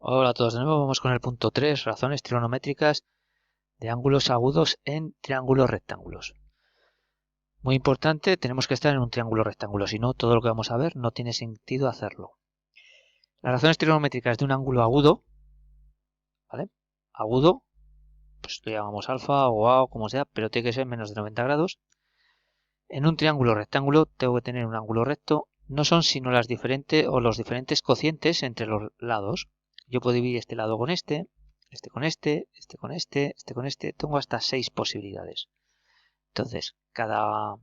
Hola a todos de nuevo, vamos con el punto 3, razones trigonométricas de ángulos agudos en triángulos rectángulos. Muy importante, tenemos que estar en un triángulo rectángulo, si no, todo lo que vamos a ver no tiene sentido hacerlo. Las razones trigonométricas de un ángulo agudo, ¿vale? Agudo, pues lo llamamos alfa o a o como sea, pero tiene que ser menos de 90 grados. En un triángulo rectángulo tengo que tener un ángulo recto, no son sino las diferentes o los diferentes cocientes entre los lados. Yo puedo dividir este lado con este con este con este con este. Tengo hasta 6 posibilidades. Entonces, cada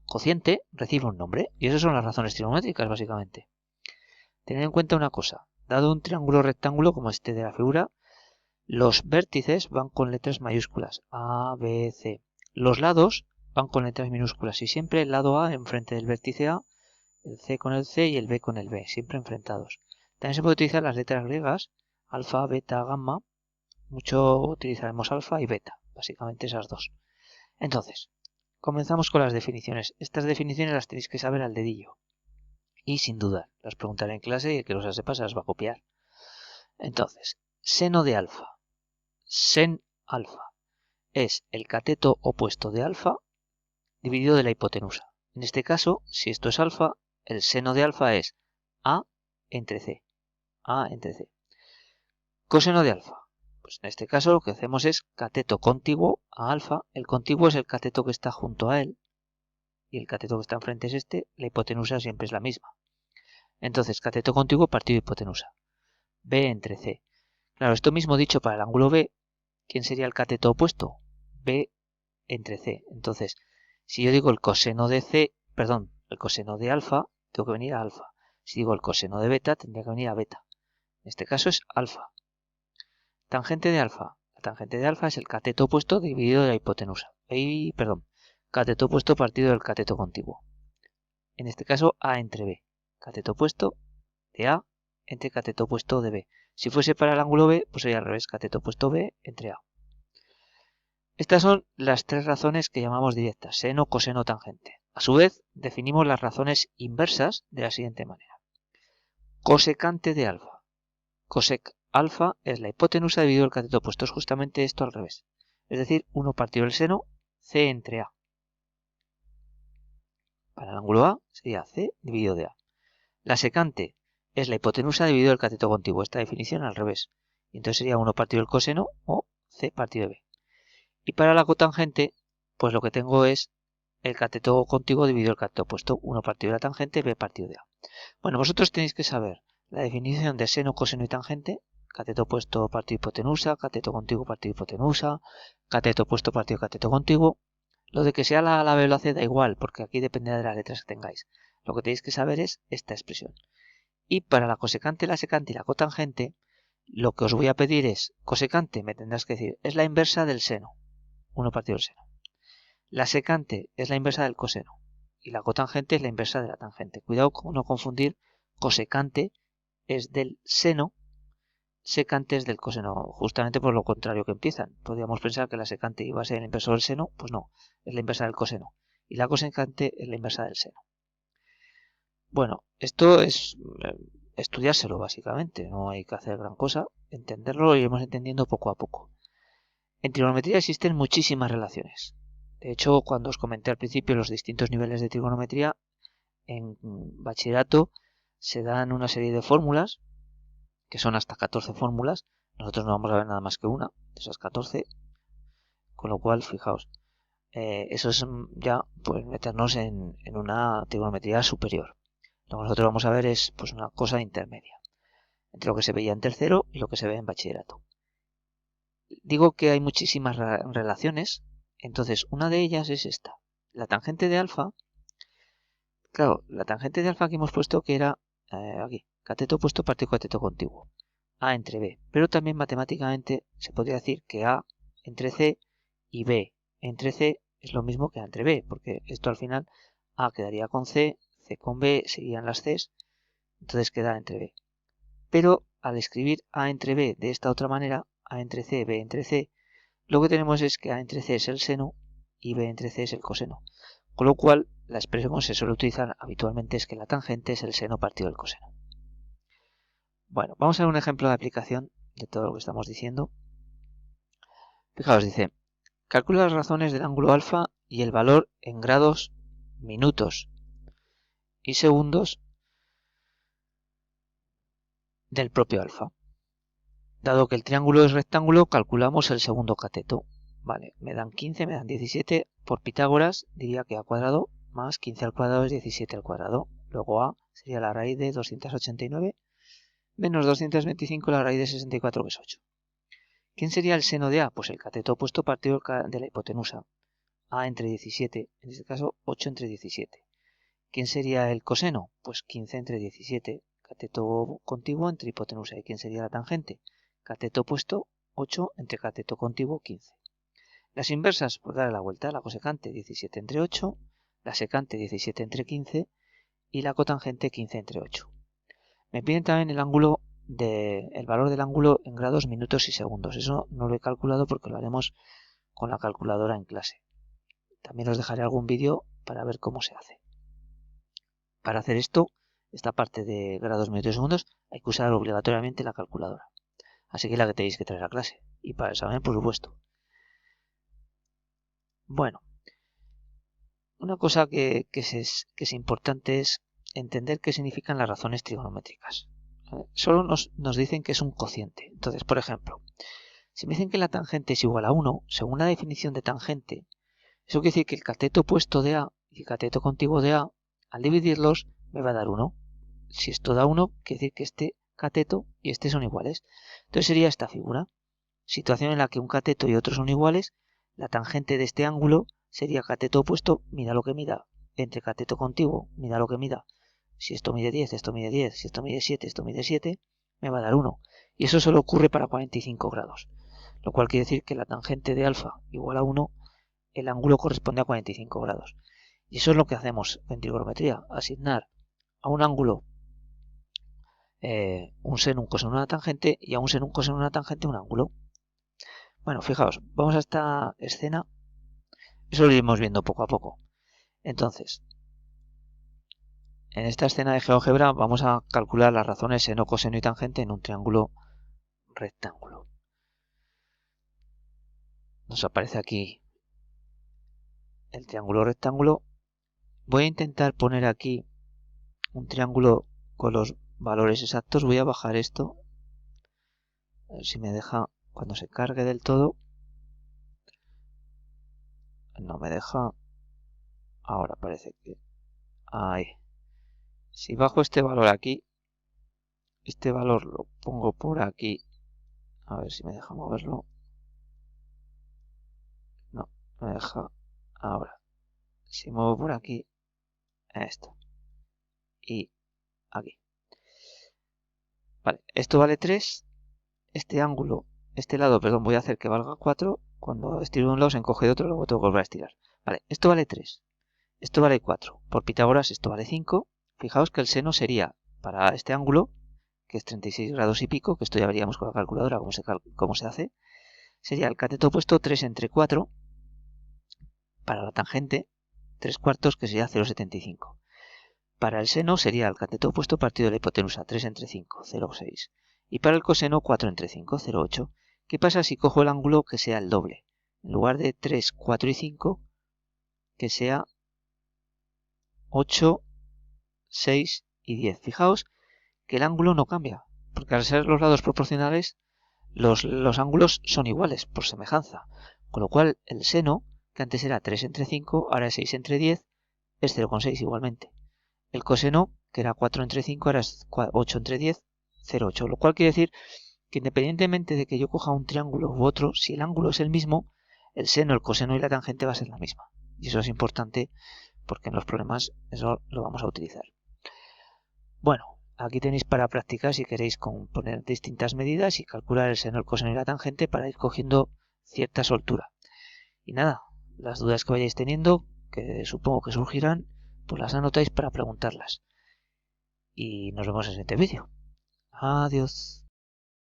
cociente recibe un nombre y esas son las razones trigonométricas básicamente. Tened en cuenta una cosa, dado un triángulo rectángulo como este de la figura, los vértices van con letras mayúsculas, A, B, C. Los lados van con letras minúsculas y siempre el lado A enfrente del vértice A, el C con el C y el B con el B, siempre enfrentados. También se puede utilizar las letras griegas, alfa, beta, gamma. Mucho utilizaremos alfa y beta, básicamente esas dos. Entonces, comenzamos con las definiciones. Estas definiciones las tenéis que saber al dedillo. Y sin duda, las preguntaré en clase y el que no se las sepa se las va a copiar. Entonces, seno de alfa. Sen alfa es el cateto opuesto de alfa dividido de la hipotenusa. En este caso, si esto es alfa, el seno de alfa es A entre C. A entre C. Coseno de alfa. Pues en este caso lo que hacemos es cateto contiguo a alfa. El contiguo es el cateto que está junto a él. Y el cateto que está enfrente es este. La hipotenusa siempre es la misma. Entonces, cateto contiguo partido hipotenusa. B entre C. Claro, esto mismo dicho para el ángulo B, ¿quién sería el cateto opuesto? B entre C. Entonces, si yo digo el coseno de C, perdón, el coseno de alfa, tengo que venir a alfa. Si digo el coseno de beta, tendría que venir a beta. En este caso es alfa. Tangente de alfa. La tangente de alfa es el cateto opuesto dividido de la hipotenusa. Cateto opuesto partido del cateto contiguo. En este caso, A entre B. Cateto opuesto de A entre cateto opuesto de B. Si fuese para el ángulo B, pues sería al revés, cateto opuesto B entre A. Estas son las tres razones que llamamos directas, seno, coseno, tangente. A su vez, definimos las razones inversas de la siguiente manera. Cosecante de alfa. Cosec alfa es la hipotenusa dividido el cateto opuesto. Es justamente esto al revés. Es decir, 1 partido del seno, C entre A. Para el ángulo A sería C dividido de A. La secante es la hipotenusa dividido el cateto contiguo. Esta definición al revés. Y entonces sería 1 partido del coseno o C partido de B. Y para la cotangente, pues lo que tengo es el cateto contiguo dividido el cateto opuesto. 1 partido de la tangente, B partido de A. Bueno, vosotros tenéis que saber la definición de seno, coseno y tangente. Cateto opuesto partido hipotenusa, cateto contiguo partido hipotenusa, cateto opuesto partido cateto contiguo. Lo de que sea la A, la B o la C da igual, porque aquí depende de las letras que tengáis. Lo que tenéis que saber es esta expresión. Y para la cosecante, la secante y la cotangente, lo que os voy a pedir es, cosecante, me tendrás que decir, es la inversa del seno, 1 partido del seno. La secante es la inversa del coseno. Y la cotangente es la inversa de la tangente. Cuidado con no confundir, cosecante es del seno, secante es del coseno, justamente por lo contrario que empiezan. Podríamos pensar que la secante iba a ser el inverso del seno, pues no, es la inversa del coseno. Y la cosecante es la inversa del seno. Bueno, esto es estudiárselo básicamente, no hay que hacer gran cosa, entenderlo lo iremos entendiendo poco a poco. En trigonometría existen muchísimas relaciones. De hecho, cuando os comenté al principio los distintos niveles de trigonometría, en bachillerato se dan una serie de fórmulas, que son hasta 14 fórmulas. Nosotros no vamos a ver nada más que una de esas 14, con lo cual, fijaos, eso es ya pues meternos en una trigonometría superior. Lo que nosotros vamos a ver es pues una cosa intermedia, entre lo que se veía en tercero y lo que se ve en bachillerato. Digo que hay muchísimas relaciones, entonces una de ellas es esta. La tangente de alfa, claro, la tangente de alfa que hemos puesto que era aquí, cateto opuesto partido cateto contiguo. A entre B, pero también matemáticamente se podría decir que A entre C y B entre C es lo mismo que A entre B, porque esto al final A quedaría con C, C con B serían las Cs, entonces queda entre B. Pero al escribir A entre B de esta otra manera, A entre C, B entre C, lo que tenemos es que A entre C es el seno y B entre C es el coseno. Con lo cual, la expresión que se suele utilizar habitualmente es que la tangente es el seno partido del coseno. Bueno, vamos a ver un ejemplo de aplicación de todo lo que estamos diciendo. Fijaos, dice, calcula las razones del ángulo alfa y el valor en grados, minutos y segundos del propio alfa. Dado que el triángulo es rectángulo, calculamos el segundo cateto. Vale, me dan 15, me dan 17. Por Pitágoras diría que a cuadrado más 15 al cuadrado es 17 al cuadrado. Luego a sería la raíz de 289 menos 225 la raíz de 64, que es 8. ¿Quién sería el seno de a? Pues el cateto opuesto partido de la hipotenusa. A entre 17, en este caso 8 entre 17. ¿Quién sería el coseno? Pues 15 entre 17, cateto contiguo entre hipotenusa. ¿Y quién sería la tangente? Cateto opuesto 8 entre cateto contiguo 15. Las inversas, por darle la vuelta, la cosecante 17 entre 8, la secante 17 entre 15 y la cotangente 15 entre 8. Me piden también el valor del ángulo en grados, minutos y segundos. Eso no lo he calculado porque lo haremos con la calculadora en clase. También os dejaré algún vídeo para ver cómo se hace. Para hacer esto, esta parte de grados, minutos y segundos, hay que usar obligatoriamente la calculadora. Así que la que tenéis que traer a clase. Y para el examen, por supuesto. Bueno, una cosa que es importante es entender qué significan las razones trigonométricas. Solo nos dicen que es un cociente. Entonces, por ejemplo, si me dicen que la tangente es igual a 1, según la definición de tangente, eso quiere decir que el cateto opuesto de A y el cateto contiguo de A, al dividirlos, me va a dar 1. Si esto da 1, quiere decir que este cateto y este son iguales. Entonces sería esta figura. Situación en la que un cateto y otro son iguales, la tangente de este ángulo sería cateto opuesto, mida lo que mida, entre cateto contiguo, mida lo que mida. Si esto mide 10, esto mide 10, si esto mide 7, esto mide 7, me va a dar 1. Y eso solo ocurre para 45 grados. Lo cual quiere decir que la tangente de alfa igual a 1, el ángulo corresponde a 45 grados. Y eso es lo que hacemos en trigonometría, asignar a un ángulo un seno, un coseno, una tangente, y a un seno, un coseno, una tangente, un ángulo. Bueno, fijaos, vamos a esta escena. Eso lo iremos viendo poco a poco. Entonces, en esta escena de GeoGebra vamos a calcular las razones seno, coseno y tangente en un triángulo rectángulo. Nos aparece aquí el triángulo rectángulo. Voy a intentar poner aquí un triángulo con los valores exactos. Voy a bajar esto. A ver si me deja cuando se cargue del todo. No me deja. Ahora parece que... Ahí. Si bajo este valor aquí, este valor lo pongo por aquí. A ver si me deja moverlo. No, me deja. Ahora, si muevo por aquí, esto. Y aquí. Vale, esto vale 3. Este ángulo, este lado, perdón, voy a hacer que valga 4. Cuando estiro de un lado se encoge de otro, luego tengo que volver a estirar. Vale, esto vale 3. Esto vale 4. Por Pitágoras esto vale 5. Fijaos que el seno sería, para este ángulo, que es 36 grados y pico, que esto ya veríamos con la calculadora cómo se hace, sería el cateto opuesto 3 entre 4, para la tangente 3 cuartos, que sería 0,75. Para el seno sería el cateto opuesto partido de la hipotenusa 3 entre 5, 0,6. Y para el coseno 4 entre 5, 0,8. ¿Qué pasa si cojo el ángulo que sea el doble? En lugar de 3, 4 y 5, que sea 8, 6 y 10. Fijaos que el ángulo no cambia, porque al ser los lados proporcionales, los ángulos son iguales por semejanza. Con lo cual el seno, que antes era 3 entre 5, ahora es 6 entre 10, es 0,6 igualmente. El coseno, que era 4 entre 5, ahora es 8 entre 10, 0,8. Lo cual quiere decir que independientemente de que yo coja un triángulo u otro, si el ángulo es el mismo, el seno, el coseno y la tangente va a ser la misma. Y eso es importante porque en los problemas eso lo vamos a utilizar. Bueno, aquí tenéis para practicar si queréis poner distintas medidas y calcular el seno, el coseno y la tangente para ir cogiendo cierta soltura. Y nada, las dudas que vayáis teniendo, que supongo que surgirán, pues las anotáis para preguntarlas. Y nos vemos en el siguiente vídeo. Adiós.